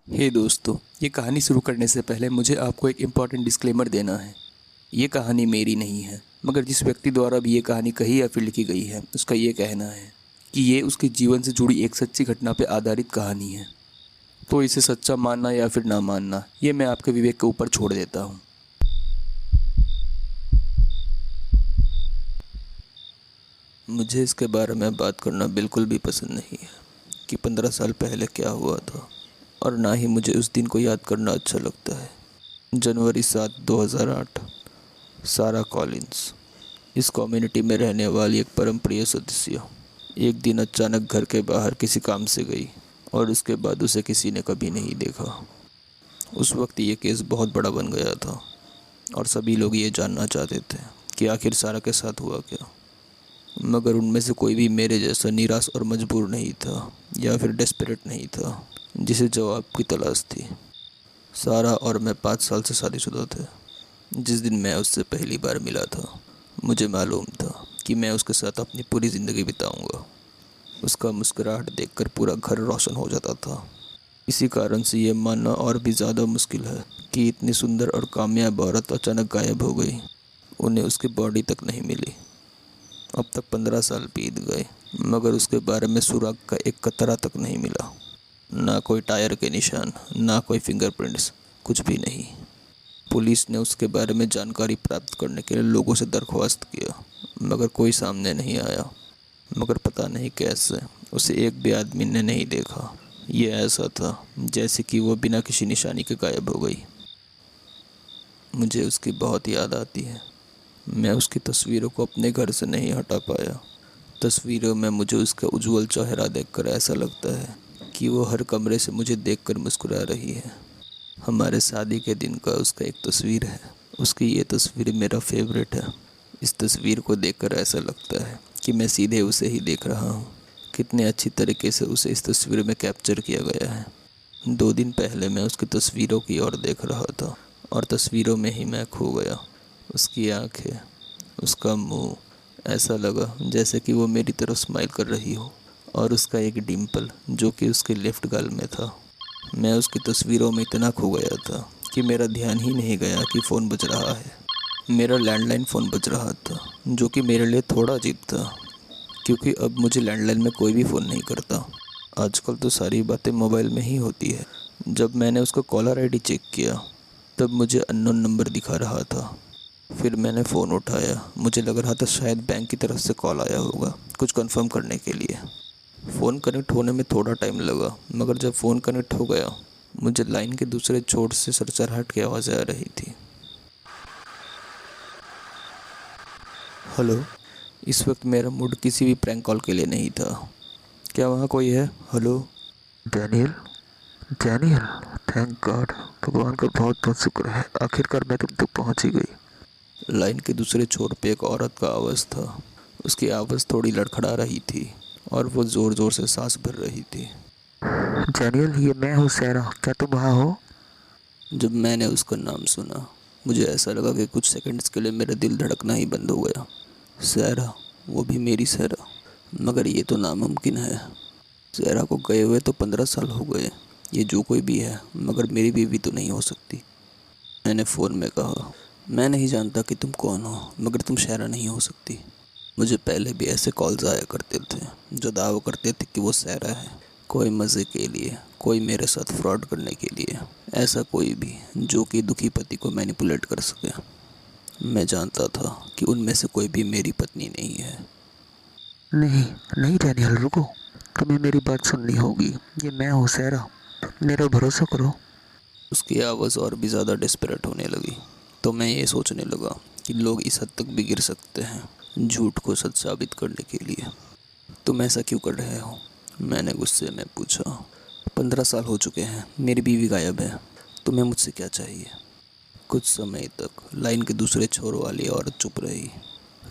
हे दोस्तों, ये कहानी शुरू करने से पहले मुझे आपको एक इम्पॉर्टेंट डिस्क्लेमर देना है। ये कहानी मेरी नहीं है, मगर जिस व्यक्ति द्वारा भी ये कहानी कही या फिर लिखी गई है उसका ये कहना है कि ये उसके जीवन से जुड़ी एक सच्ची घटना पर आधारित कहानी है। तो इसे सच्चा मानना या फिर ना मानना, ये मैं आपके विवेक के ऊपर छोड़ देता हूँ। मुझे इसके बारे में बात करना बिल्कुल भी पसंद नहीं है कि 15 साल पहले क्या हुआ था, और ना ही मुझे उस दिन को याद करना अच्छा लगता है। जनवरी 7, 2008। सारा कॉलिंस, इस कम्युनिटी में रहने वाली एक परम प्रिय सदस्य, एक दिन अचानक घर के बाहर किसी काम से गई और उसके बाद उसे किसी ने कभी नहीं देखा। उस वक्त ये केस बहुत बड़ा बन गया था और सभी लोग ये जानना चाहते थे कि आखिर सारा के साथ हुआ क्या। मगर उनमें से कोई भी मेरे जैसा निराश और मजबूर नहीं था या फिर डेस्परेट नहीं था जिसे जवाब की तलाश थी। सारा और मैं 5 साल से शादीशुदा थे। जिस दिन मैं उससे पहली बार मिला था, मुझे मालूम था कि मैं उसके साथ अपनी पूरी ज़िंदगी बिताऊंगा। उसका मुस्कुराहट देखकर पूरा घर रोशन हो जाता था। इसी कारण से ये मानना और भी ज़्यादा मुश्किल है कि इतनी सुंदर और कामयाब औरत अचानक गायब हो गई। उन्हें उसकी बॉडी तक नहीं मिली। अब तक 15 साल बीत गए, मगर उसके बारे में सुराग का एक कतरा तक नहीं मिला। ना कोई टायर के निशान, ना कोई फिंगरप्रिंट्स, कुछ भी नहीं। पुलिस ने उसके बारे में जानकारी प्राप्त करने के लिए लोगों से दरख्वास्त किया, मगर कोई सामने नहीं आया। मगर पता नहीं कैसे उसे एक भी आदमी ने नहीं देखा। ये ऐसा था जैसे कि वो बिना किसी निशानी के गायब हो गई। मुझे उसकी बहुत याद आती है। मैं उसकी तस्वीरों को अपने घर से नहीं हटा पाया। तस्वीरों में मुझे उसका उज्जवल चेहरा देखकर ऐसा लगता है कि वो हर कमरे से मुझे देखकर मुस्कुरा रही है। हमारे शादी के दिन का उसका एक तस्वीर है। उसकी ये तस्वीर मेरा फेवरेट है। इस तस्वीर को देखकर ऐसा लगता है कि मैं सीधे उसे ही देख रहा हूँ। कितने अच्छी तरीके से उसे इस तस्वीर में कैप्चर किया गया है। 2 दिन पहले मैं उसकी तस्वीरों की ओर देख रहा था और तस्वीरों में ही मैं खो गया। उसकी आंखें, उसका मुंह, ऐसा लगा जैसे कि वो मेरी तरफ स्माइल कर रही हो, और उसका एक डिम्पल जो कि उसके लेफ्ट गाल में था। मैं उसकी तस्वीरों में इतना खो गया था कि मेरा ध्यान ही नहीं गया कि फ़ोन बज रहा है। मेरा लैंडलाइन फ़ोन बज रहा था, जो कि मेरे लिए थोड़ा अजीब था क्योंकि अब मुझे लैंडलाइन में कोई भी फ़ोन नहीं करता। आजकल तो सारी बातें मोबाइल में ही होती है। जब मैंने उसका कॉलर आईडी चेक किया, तब मुझे अननोन नंबर दिखा रहा था। फिर मैंने फ़ोन उठाया। मुझे लग रहा था शायद बैंक की तरफ से कॉल आया होगा कुछ कंफर्म करने के लिए। फ़ोन कनेक्ट होने में थोड़ा टाइम लगा, मगर जब फ़ोन कनेक्ट हो गया, मुझे लाइन के दूसरे छोर से सरसराहट की आवाज़ आ रही थी। हेलो। इस वक्त मेरा मूड किसी भी प्रैंक कॉल के लिए नहीं था। क्या वहाँ कोई है? Hello. Daniel, Daniel, thank God. भगवान का बहुत बहुत शुक्र है, आखिरकार मैं तुम तक पहुंच ही गई। लाइन के दूसरे छोर पे एक औरत का आवाज़ था। उसकी आवाज़ थोड़ी लड़खड़ा रही थी और वो ज़ोर ज़ोर से सांस भर रही थी। डैनियल, ये मैं हूँ सैरा, क्या तुम वहाँ हो? जब मैंने उसका नाम सुना, मुझे ऐसा लगा कि कुछ सेकंड्स के लिए मेरा दिल धड़कना ही बंद हो गया। सहरा, वो भी मेरी सहरा। मगर ये तो नामुमकिन है। सहरा को गए हुए तो 15 साल हो गए। ये जो कोई भी है, मगर मेरी बीवी तो नहीं हो सकती। मैंने फ़ोन में कहा, मैं नहीं जानता कि तुम कौन हो, मगर तुम सहरा नहीं हो सकती। मुझे पहले भी ऐसे कॉल्स आया करते थे जो दावा करते थे कि वो सहरा है। कोई मज़े के लिए, कोई मेरे साथ फ्रॉड करने के लिए, ऐसा कोई भी जो कि दुखी पति को मैनिपुलेट कर सके। मैं जानता था कि उनमें से कोई भी मेरी पत्नी नहीं है। नहीं, नहीं डैनियल, रुको। तुम्हें मेरी बात सुननी होगी। ये मैं हूँ सैरा, मेरा भरोसा करो। उसकी आवाज़ और भी ज़्यादा डिस्परेट होने लगी। तो मैं ये सोचने लगा कि लोग इस हद तक भी गिर सकते हैं झूठ को सच साबित करने के लिए। तुम ऐसा क्यों कर रहे हो? मैंने गुस्से में पूछा। 15 साल हो चुके हैं, मेरी बीवी गायब है। तुम्हें मुझसे क्या चाहिए? कुछ समय तक लाइन के दूसरे छोर वाली औरत चुप रही।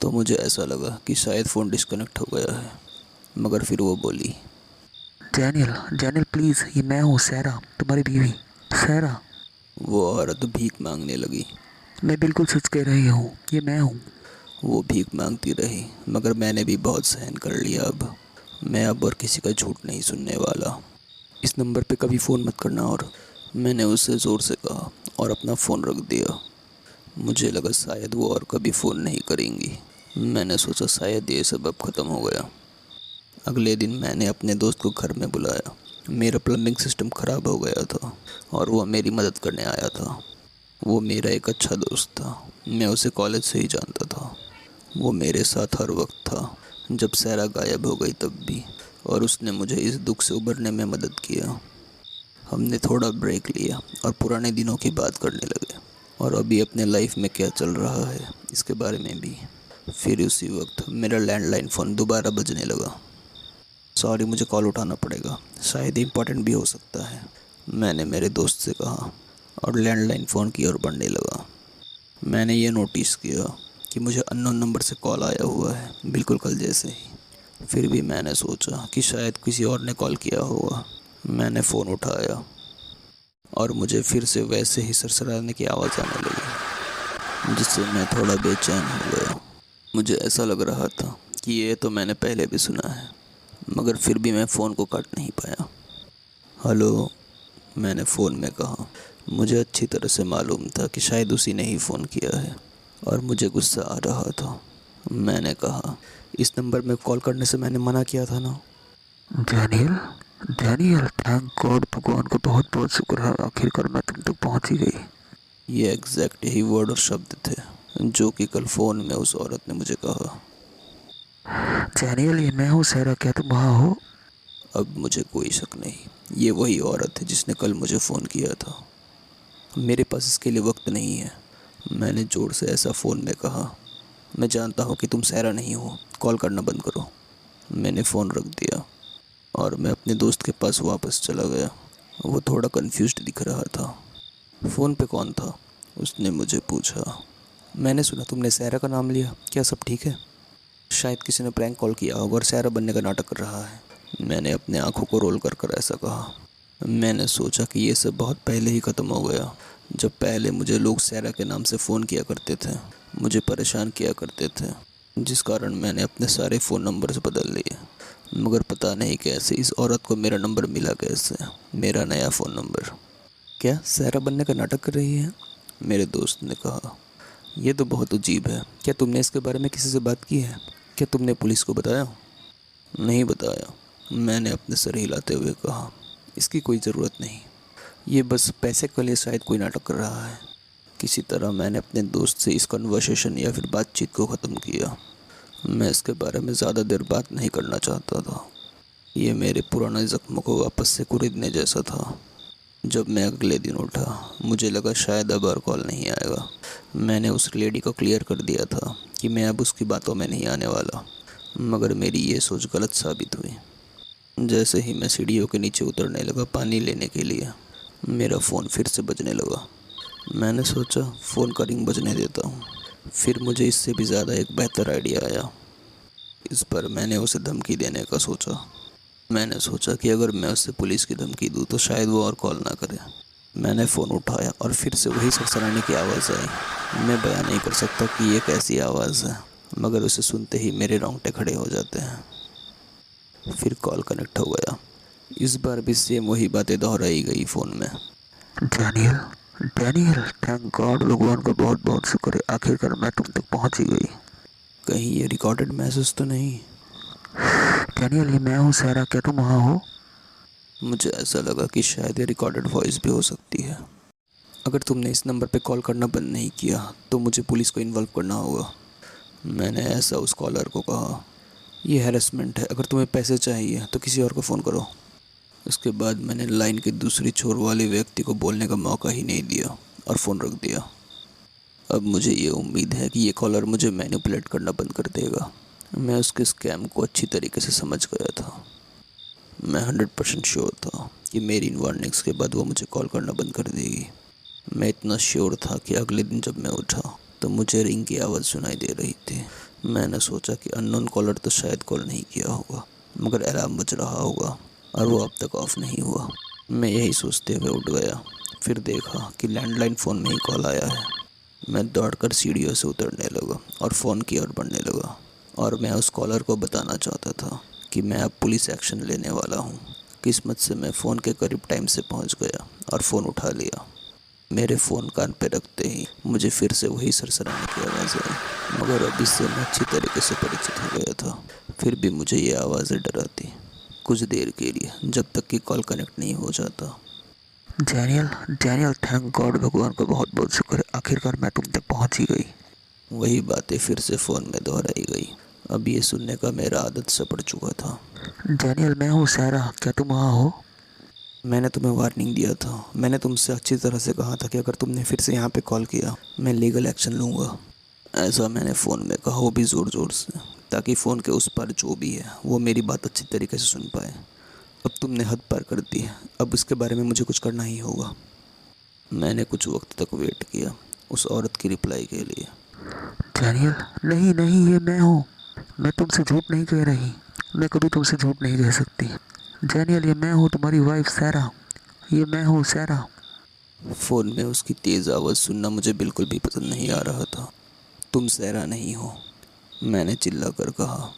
तो मुझे ऐसा लगा कि शायद फ़ोन डिस्कनेक्ट हो गया है, मगर फिर वो बोली। डैनियल, डैनियल प्लीज़, ये मैं हूँ सैरा, तुम्हारी बीवी सैरा। वो औरत भीख मांगने लगी। मैं बिल्कुल सच कह रही हूँ, ये मैं हूँ। वो भीख मांगती रही, मगर मैंने भी बहुत सहन कर लिया। अब मैं और किसी का झूठ नहीं सुनने वाला। इस नंबर पे कभी फ़ोन मत करना। और मैंने उसे ज़ोर से कहा और अपना फ़ोन रख दिया। मुझे लगा शायद वो और कभी फ़ोन नहीं करेंगी। मैंने सोचा शायद ये सब अब ख़त्म हो गया। अगले दिन मैंने अपने दोस्त को घर में बुलाया। मेरा प्लम्बिंग सिस्टम ख़राब हो गया था और वह मेरी मदद करने आया था। वो मेरा एक अच्छा दोस्त था। मैं उसे कॉलेज से ही जानता था। वो मेरे साथ हर वक्त था, जब सारा गायब हो गई तब भी, और उसने मुझे इस दुख से उबरने में मदद किया। हमने थोड़ा ब्रेक लिया और पुराने दिनों की बात करने लगे, और अभी अपने लाइफ में क्या चल रहा है इसके बारे में भी। फिर उसी वक्त मेरा लैंडलाइन फ़ोन दोबारा बजने लगा। सॉरी, मुझे कॉल उठाना पड़ेगा, शायद इम्पोर्टेंट भी हो सकता है, मैंने मेरे दोस्त से कहा और लैंडलाइन फ़ोन की ओर बढ़ने लगा। मैंने ये नोटिस किया कि मुझे अननोन नंबर से कॉल आया हुआ है, बिल्कुल कल जैसे ही। फिर भी मैंने सोचा कि शायद किसी और ने कॉल किया होगा। मैंने फ़ोन उठाया और मुझे फिर से वैसे ही सरसराने की आवाज़ आने लगी, जिससे मैं थोड़ा बेचैन हो गया। मुझे ऐसा लग रहा था कि ये तो मैंने पहले भी सुना है, मगर फिर भी मैं फ़ोन को काट नहीं पाया। हेलो, मैंने फ़ोन में कहा। मुझे अच्छी तरह से मालूम था कि शायद उसी ने ही फ़ोन किया है और मुझे गुस्सा आ रहा था। मैंने कहा, इस नंबर में कॉल करने से मैंने मना किया था ना। डैनियल, डैनियल, थैंक गॉड, भगवान का बहुत बहुत शुक्र है, आखिरकार मैं तुम तक पहुंच ही गई। ये एग्जैक्ट यही वर्ड और शब्द थे जो कि कल फ़ोन में उस औरत ने मुझे कहा। डैनियल, ये मैं हूँ सहरा, क्या तुम वहाँ हो? अब मुझे कोई शक नहीं, ये वही औरत है जिसने कल मुझे फ़ोन किया था। मेरे पास इसके लिए वक्त नहीं है, मैंने ज़ोर से ऐसा फ़ोन में कहा। मैं जानता हूँ कि तुम सहरा नहीं हो, कॉल करना बंद करो। मैंने फ़ोन रख दिया और मैं अपने दोस्त के पास वापस चला गया। वो थोड़ा कंफ्यूज्ड दिख रहा था। फ़ोन पे कौन था? उसने मुझे पूछा। मैंने सुना तुमने सहरा का नाम लिया, क्या सब ठीक है? शायद किसी ने प्रैंक कॉल किया होगा और सहरा बनने का नाटक कर रहा है, मैंने अपने आँखों को रोल कर कर ऐसा कहा। मैंने सोचा कि ये सब बहुत पहले ही ख़त्म हो गया, जब पहले मुझे लोग सहरा के नाम से फ़ोन किया करते थे, मुझे परेशान किया करते थे, जिस कारण मैंने अपने सारे फ़ोन नंबर्स बदल लिए। मगर पता नहीं कैसे इस औरत को मेरा नंबर मिला कैसे, मेरा नया फ़ोन नंबर। क्या सहरा बनने का नाटक कर रही है? मेरे दोस्त ने कहा। यह तो बहुत अजीब है। क्या तुमने इसके बारे में किसी से बात की है? क्या तुमने पुलिस को बताया? नहीं बताया, मैंने अपने सर हिलाते हुए कहा। इसकी कोई ज़रूरत नहीं, ये बस पैसे के लिए शायद कोई नाटक कर रहा है। किसी तरह मैंने अपने दोस्त से इस कन्वर्सेशन या फिर बातचीत को ख़त्म किया। मैं इसके बारे में ज़्यादा देर बात नहीं करना चाहता था। ये मेरे पुराने ज़ख्मों को वापस से कुरेदने जैसा था। जब मैं अगले दिन उठा, मुझे लगा शायद अब और कॉल नहीं आएगा। मैंने उस लेडी को क्लियर कर दिया था कि मैं अब उसकी बातों में नहीं आने वाला, मगर मेरी ये सोच गलत साबित हुई। जैसे ही मैं सीढ़ियों के नीचे उतरने लगा पानी लेने के लिए, मेरा फ़ोन फिर से बजने लगा। मैंने सोचा फ़ोन का रिंग बजने देता हूँ। फिर मुझे इससे भी ज़्यादा एक बेहतर आइडिया आया। इस पर मैंने उसे धमकी देने का सोचा। मैंने सोचा कि अगर मैं उसे पुलिस की धमकी दूँ तो शायद वो और कॉल ना करे। मैंने फ़ोन उठाया और फिर से वही सरसराने की आवाज़ आई। मैं बयान नहीं कर सकता कि ये कैसी आवाज़ है, मगर उसे सुनते ही मेरे रोंगटे खड़े हो जाते हैं। फिर कॉल कनेक्ट हो गया। इस बार भी सेम वही बातें दोहराई गई फ़ोन में। डैनियल, डैनियल, थैंक गॉड, भगवान का बहुत बहुत शुक्र है, आखिरकार मैं तुम तक पहुंच ही गई। कहीं ये रिकॉर्डेड मैसेज तो नहीं? डैनियल, ये मैं हूँ सहरा, क्या तुम वहाँ हो? मुझे ऐसा लगा कि शायद ये रिकॉर्डेड वॉइस भी हो सकती है। अगर तुमने इस नंबर पे कॉल करना बंद नहीं किया तो मुझे पुलिस को इन्वॉल्व करना होगा, मैंने ऐसा उस कॉलर को कहा। ये हैरेसमेंट है, अगर तुम्हें पैसे चाहिए तो किसी और को फ़ोन करो। उसके बाद मैंने लाइन के दूसरी छोर वाले व्यक्ति को बोलने का मौका ही नहीं दिया और फ़ोन रख दिया। अब मुझे ये उम्मीद है कि ये कॉलर मुझे मैनिपुलेट करना बंद कर देगा। मैं उसके स्कैम को अच्छी तरीके से समझ गया था। मैं 100% श्योर था कि मेरी इन वार्निंग्स के बाद वो मुझे कॉल करना बंद कर देगी। मैं इतना श्योर था कि अगले दिन जब मैं उठा तो मुझे रिंग की आवाज़ सुनाई दे रही थी। मैंने सोचा कि अननोन कॉलर तो शायद कॉल नहीं किया होगा, मगर अलार्म बज रहा होगा और वो अब तक ऑफ नहीं हुआ। मैं यही सोचते हुए उठ गया। फिर देखा कि लैंडलाइन फ़ोन में ही कॉल आया है। मैं दौड़कर सीढ़ियों से उतरने लगा और फ़ोन की ओर बढ़ने लगा, और मैं उस कॉलर को बताना चाहता था कि मैं अब पुलिस एक्शन लेने वाला हूँ। किस्मत से मैं फ़ोन के करीब टाइम से पहुंच गया और फ़ोन उठा लिया। मेरे फ़ोन कान पे रखते ही मुझे फिर से वही सरसराने की आवाज़ आई, मगर अब इससे मैं अच्छी तरीके से परिचित हो गया था। फिर भी मुझे ये आवाज़ें डराती, कुछ देर के लिए, जब तक कि कॉल कनेक्ट नहीं हो जाता। डैनियल, डैनियल, थैंक गॉड, भगवान का बहुत बहुत शुक्र है, आखिरकार मैं तुम तक पहुंच ही गई। वही बातें फिर से फ़ोन में दोहराई गई। अब ये सुनने का मेरा आदत सा पड़ चुका था। डैनियल, मैं हूँ सारा, क्या तुम वहाँ हो? मैंने तुम्हें वार्निंग दिया था। मैंने तुमसे अच्छी तरह से कहा था कि अगर तुमने फिर से यहाँ पे कॉल किया, मैं लीगल एक्शन लूँगा। ऐसा मैंने फ़ोन में कहा, वो भी ज़ोर ज़ोर से, ताकि फ़ोन के उस पार जो भी है वो मेरी बात अच्छी तरीके से सुन पाए। अब तुमने हद पार कर दी है, अब इसके बारे में मुझे कुछ करना ही होगा। मैंने कुछ वक्त तक वेट किया उस औरत की रिप्लाई के लिए। डैनियल, नहीं नहीं, ये मैं हूँ। मैं तुमसे झूठ नहीं कह रही, मैं कभी तुमसे झूठ नहीं कह सकती। डैनियल, ये मैं हूँ, तुम्हारी वाइफ सारा, ये मैं हूँ सारा। फ़ोन में उसकी तेज़ आवाज़ सुनना मुझे बिल्कुल भी पसंद नहीं आ रहा था। तुम सहरा नहीं हो, मैंने चिल्ला कर कहा।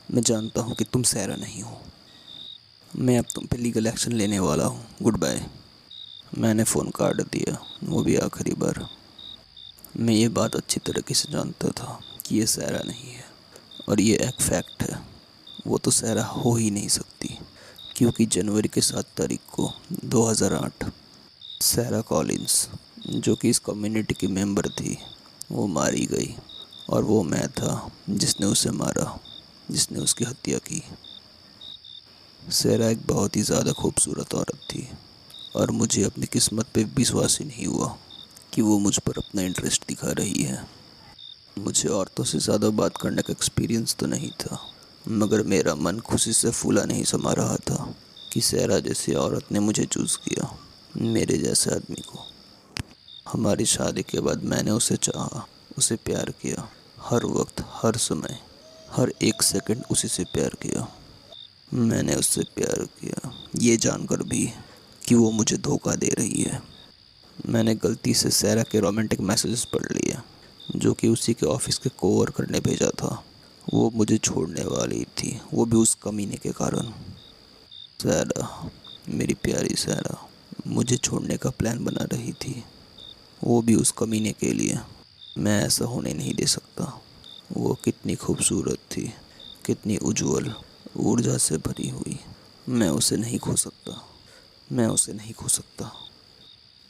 मैं जानता हूँ कि तुम सहरा नहीं हो। मैं अब तुम पे लीगल एक्शन लेने वाला हूँ। Good bye. मैंने फ़ोन काट दिया, वो भी आखिरी बार। मैं ये बात अच्छी तरीके से जानता था कि ये सहरा नहीं है, और ये एक फैक्ट है। वो तो सहरा हो ही नहीं सकती, क्योंकि जनवरी के 7 तारीख को 2008 सहरा कॉलिंस, जो कि इस कम्युनिटी की मेंबर थी, वो मारी गई। और वो मैं था जिसने उसे मारा, जिसने उसकी हत्या की। सहरा एक बहुत ही ज़्यादा खूबसूरत औरत थी, और मुझे अपनी किस्मत पे विश्वास ही नहीं हुआ कि वो मुझ पर अपना इंटरेस्ट दिखा रही है। मुझे औरतों से ज़्यादा बात करने का एक्सपीरियंस तो नहीं था, मगर मेरा मन खुशी से फूला नहीं समा रहा था कि सहरा जैसी औरत ने मुझे चूज़ किया, मेरे जैसे आदमी को। हमारी शादी के बाद मैंने उसे चाहा, उसे प्यार किया, हर वक्त, हर समय, हर एक सेकंड उसी से प्यार किया। मैंने उससे प्यार किया, ये जानकर भी कि वो मुझे धोखा दे रही है। मैंने गलती से सहरा के रोमांटिक मैसेजेस पढ़ लिए, जो कि उसी के ऑफिस के कोवर्कर ने भेजा था। वो मुझे छोड़ने वाली थी, वो भी उस कमीने के कारण। सहरा, मेरी प्यारी सहरा, मुझे छोड़ने का प्लान बना रही थी, वो भी उस कमीने के लिए। मैं ऐसा होने नहीं दे सकता। वो कितनी खूबसूरत थी, कितनी उज्जवल, ऊर्जा से भरी हुई। मैं उसे नहीं खो सकता, मैं उसे नहीं खो सकता।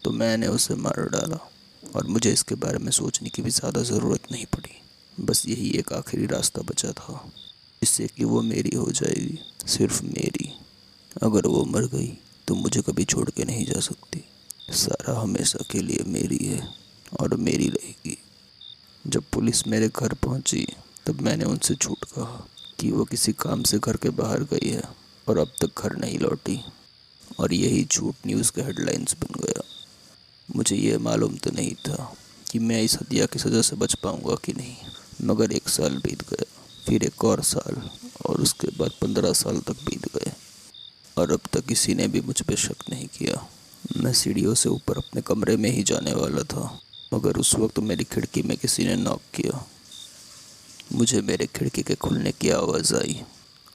तो मैंने उसे मार डाला, और मुझे इसके बारे में सोचने की भी ज़्यादा ज़रूरत नहीं पड़ी। बस यही एक आखिरी रास्ता बचा था, जिससे कि वो मेरी हो जाएगी, सिर्फ मेरी। अगर वो मर गई तो मुझे कभी छोड़ के नहीं जा सकती। सारा हमेशा के लिए मेरी है और मेरी रहेगी। जब पुलिस मेरे घर पहुंची, तब मैंने उनसे झूठ कहा कि वो किसी काम से घर के बाहर गई है और अब तक घर नहीं लौटी, और यही झूठ न्यूज़ के हेडलाइंस बन गया। मुझे ये मालूम तो नहीं था कि मैं इस हत्या की सज़ा से बच पाऊंगा कि नहीं, मगर 1 साल बीत गया, फिर एक और साल, और उसके बाद 15 साल तक बीत गए, और अब तक किसी ने भी मुझ पर शक नहीं किया। मैं सीढ़ियों से ऊपर अपने कमरे में ही जाने वाला था, मगर उस वक्त मेरी खिड़की में किसी ने नॉक किया। मुझे मेरे खिड़की के खुलने की आवाज़ आई,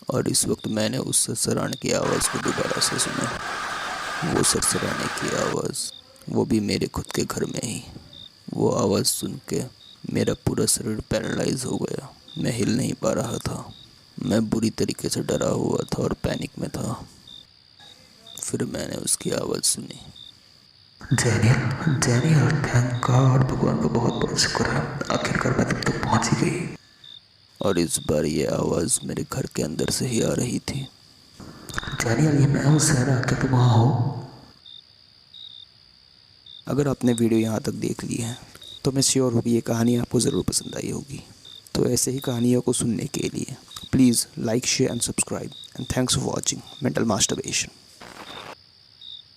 और इस वक्त मैंने उस सरसराने की आवाज़ को दोबारा से सुना। वो सरसराने की आवाज़, वो भी मेरे खुद के घर में ही। वो आवाज़ सुन के मेरा पूरा शरीर पैरालाइज हो गया। मैं हिल नहीं पा रहा था। मैं बुरी तरीके से डरा हुआ था और पैनिक में था। फिर मैंने उसकी आवाज़ सुनी। डैनियल, डैनियल, थैंक गॉड, भगवान का बहुत बहुत शुक्र है, आखिरकार मैं तुम तक पहुंच ही गई। और इस बार ये आवाज़ मेरे घर के अंदर से ही आ रही थी। डैनियल, ये मैं हूँ सारा, क्या तुम वहाँ हो? अगर आपने वीडियो यहाँ तक देख ली है, तो मैं श्योर हूँ कि ये कहानी आपको ज़रूर पसंद आई होगी। तो ऐसे ही कहानियों को सुनने के लिए please like, share and subscribe, and thanks for watching mental masturbation.